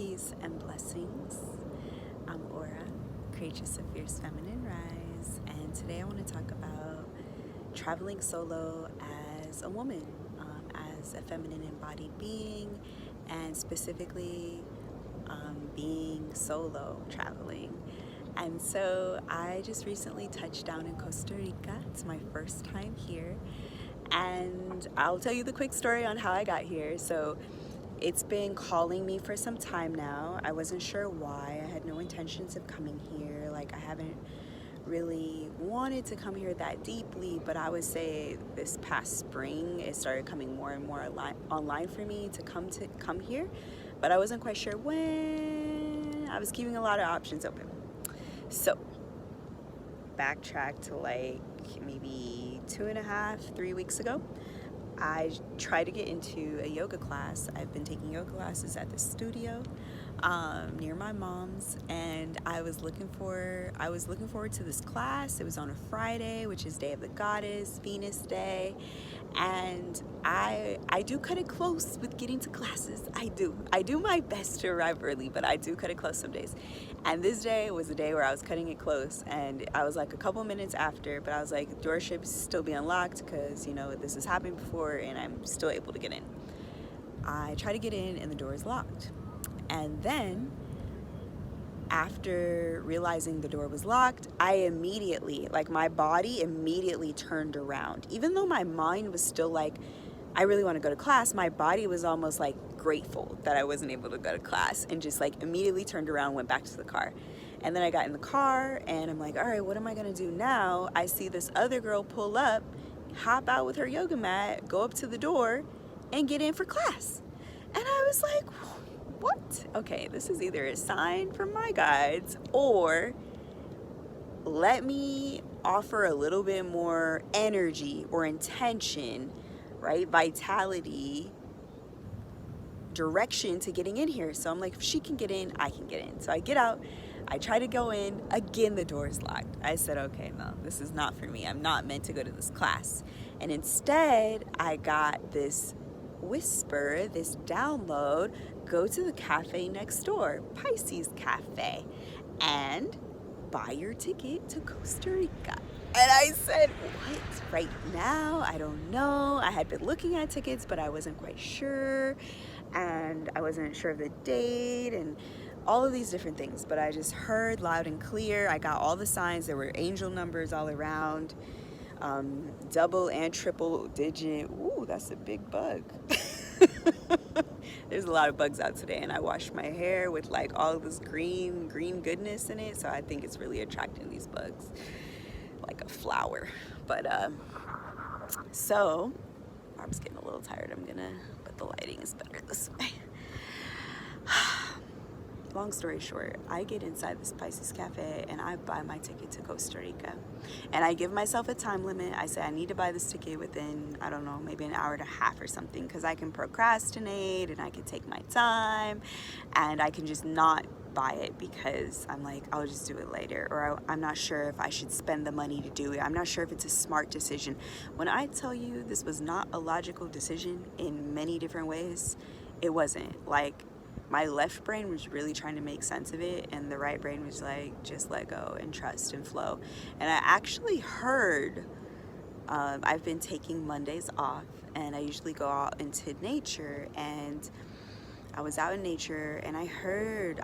Peace and blessings. I'm Aura, creatress of Fierce Feminine Rise, and today I want to talk about traveling solo as a woman, as a feminine embodied being, and specifically being solo traveling. And so I just recently touched down in Costa Rica. It's my first time here, and I'll tell you the quick story on how I got here. So it's been calling me for some time now. I wasn't sure why. I had no intentions of coming here. Like, I haven't really wanted to come here that deeply, but I would say this past spring it started coming more and more online for me to come here, but I wasn't quite sure when. I was keeping a lot of options open. So backtrack to like maybe 2.5-3 weeks ago, I tried to get into a yoga class. I've been taking yoga classes at the studio near my mom's, and I was looking forward to this class. It was on a Friday, which is Day of the Goddess, Venus Day, and I do cut it close with getting to classes. I do my best to arrive early, but I do cut it close some days. And this day was the day where I was cutting it close, and I was like a couple minutes after, but I was like, door should still be unlocked because, you know, this has happened before and I'm still able to get in. I try to get in and the door is locked. And then after realizing the door was locked, I immediately, like, my body immediately turned around. Even though my mind was still like, I really want to go to class, my body was almost like grateful that I wasn't able to go to class, and just like immediately turned around and went back to the car. And then I got in the car and I'm like, all right, what am I going to do now? I see this other girl pull up, hop out with her yoga mat, go up to the door and get in for class. And I was like, what? Okay, this is either a sign from my guides, or let me offer a little bit more energy or intention, right? Vitality, direction to getting in here. So I'm like, if she can get in, I can get in. So I get out, I try to go in. Again, the door is locked. I said, okay, no, this is not for me. I'm not meant to go to this class. And instead, I got this whisper, this download: go to the cafe next door, Pisces Cafe, and buy your ticket to Costa Rica. And I said, what? Right now? I don't know. I had been looking at tickets, but I wasn't quite sure. And I wasn't sure of the date and all of these different things. But I just heard loud and clear. I got all the signs. There were angel numbers all around. Double and triple digit. Ooh, that's a big bug. There's a lot of bugs out today, and I washed my hair with like all of this green goodness in it, so I think it's really attracting these bugs like a flower. But so I was getting a little tired. But the lighting is better this way. Long story short, I get inside this Pisces Cafe and I buy my ticket to Costa Rica. And I give myself a time limit. I say I need to buy this ticket within, I don't know, maybe an hour and a half or something, because I can procrastinate and I can take my time and I can just not buy it because I'm like, I'll just do it later, or I'm not sure if I should spend the money to do it. I'm not sure if it's a smart decision. When I tell you this was not a logical decision in many different ways, it wasn't. Like, my left brain was really trying to make sense of it, and the right brain was like, just let go and trust and flow. And I actually heard, I've been taking Mondays off, and I usually go out into nature, and I was out in nature, and I heard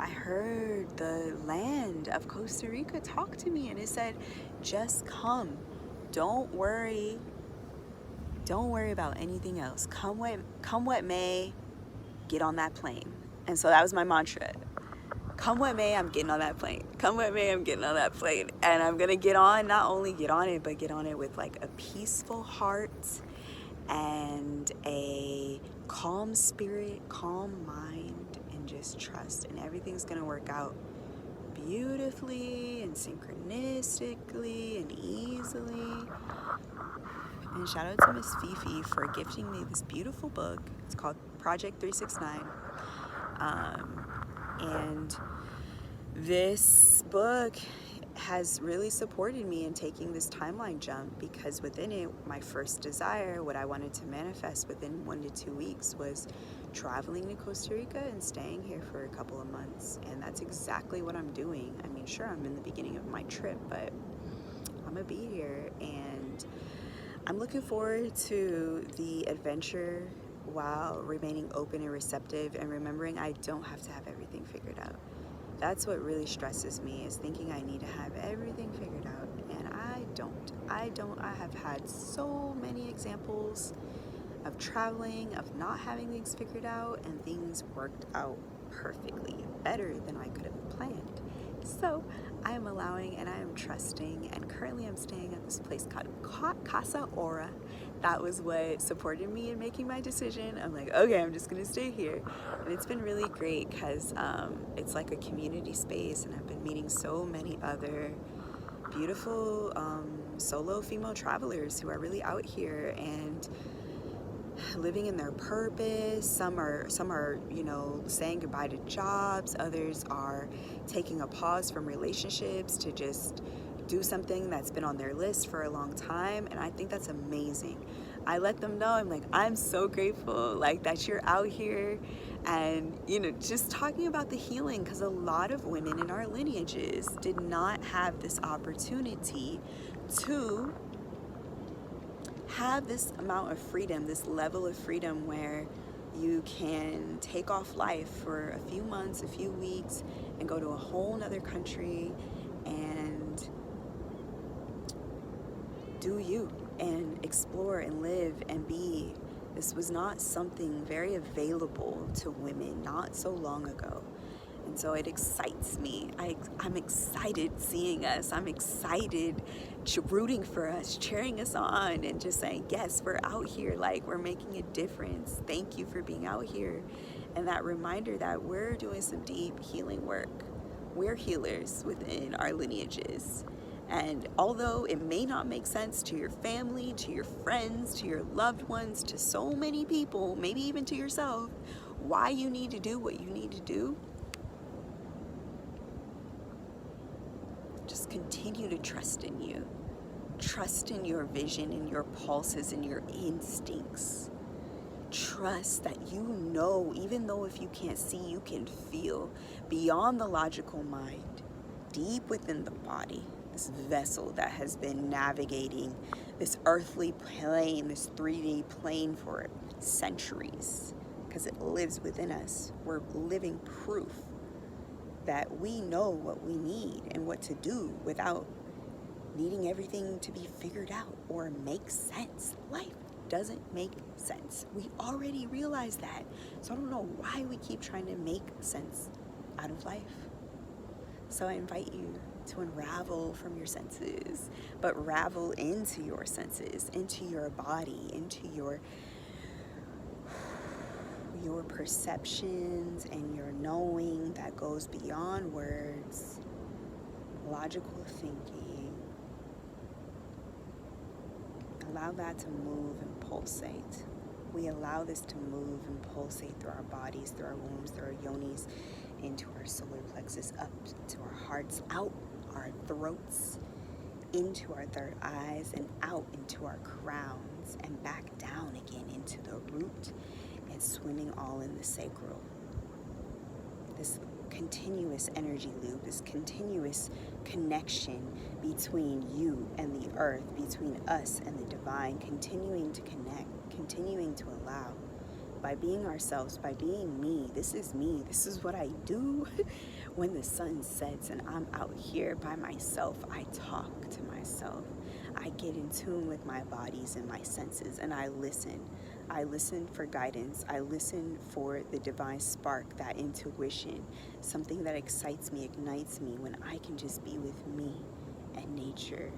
the land of Costa Rica talk to me, and it said, just come. Don't worry about anything else. Come what may, get on that plane. And so that was my mantra. Come what may, I'm getting on that plane. Come what may, I'm getting on that plane. And I'm gonna not only get on it, but get on it with like a peaceful heart and a calm spirit, calm mind, and just trust. And everything's gonna work out beautifully and synchronistically and easily. And shout out to Miss Fifi for gifting me this beautiful book. It's called Project 369. And this book has really supported me in taking this timeline jump, because within it, my first desire, what I wanted to manifest within 1 to 2 weeks, was traveling to Costa Rica and staying here for a couple of months. And that's exactly what I'm doing. I mean, sure, I'm in the beginning of my trip, but I'm gonna be here, and I'm looking forward to the adventure while remaining open and receptive, and remembering I don't have to have everything figured out. That's what really stresses me, is thinking I need to have everything figured out, and I don't. I have had so many examples of traveling, of not having things figured out, and things worked out perfectly, better than I could have planned. So I am allowing and I am trusting, and currently I'm staying at this place called Casa Aura. That was what supported me in making my decision. I'm like, okay, I'm just gonna stay here. And it's been really great, because it's like a community space, and I've been meeting so many other beautiful solo female travelers who are really out here and living in their purpose. Some are saying goodbye to jobs. Others are taking a pause from relationships to just do something that's been on their list for a long time, and I think that's amazing. I let them know, I'm like, I'm so grateful like that you're out here, and just talking about the healing, because a lot of women in our lineages did not have this opportunity to have this amount of freedom, this level of freedom, where you can take off life for a few months, a few weeks, and go to a whole nother country and do you, and explore and live and be. This was not something very available to women not so long ago. And so it excites me. I'm excited seeing us. I'm excited rooting for us, cheering us on, and just saying, yes, we're out here. Like, we're making a difference. Thank you for being out here. And that reminder that we're doing some deep healing work. We're healers within our lineages. And although it may not make sense to your family, to your friends, to your loved ones, to so many people, maybe even to yourself, why you need to do what you need to do, just continue to trust in you. Trust in your vision, in your pulses, in your instincts. Trust that you know, even though if you can't see, you can feel beyond the logical mind, deep within the body, this vessel that has been navigating this earthly plane, this 3D plane for centuries, because it lives within us. We're living proof that we know what we need and what to do without needing everything to be figured out or make sense. Life doesn't make sense. We already realize that. So I don't know why we keep trying to make sense out of life. So I invite you to unravel from your senses, but ravel into your senses, into your body, into your perceptions and your knowing that goes beyond words, logical thinking. Allow that to move and pulsate. We allow this to move and pulsate through our bodies, through our wombs, through our yonis, into our solar plexus, up to our hearts, out our throats, into our third eyes, and out into our crowns, and back down again into the root, and swimming all in the sacral. This continuous energy loop, this continuous connection between you and the earth, between us and the divine, continuing to connect, continuing to allow, by being ourselves, by being me. This is me. This is what I do. When the sun sets and I'm out here by myself, I talk to myself. I get in tune with my bodies and my senses, and I listen. I listen for guidance. I listen for the divine spark, that intuition, something that excites me, ignites me, when I can just be with me and nature.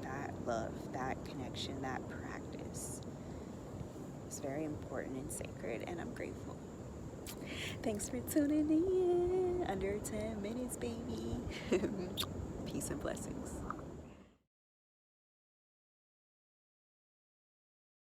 That love, that connection, that practice is very important and sacred, and I'm grateful. Thanks for tuning in. Under 10 minutes, baby. Peace and blessings.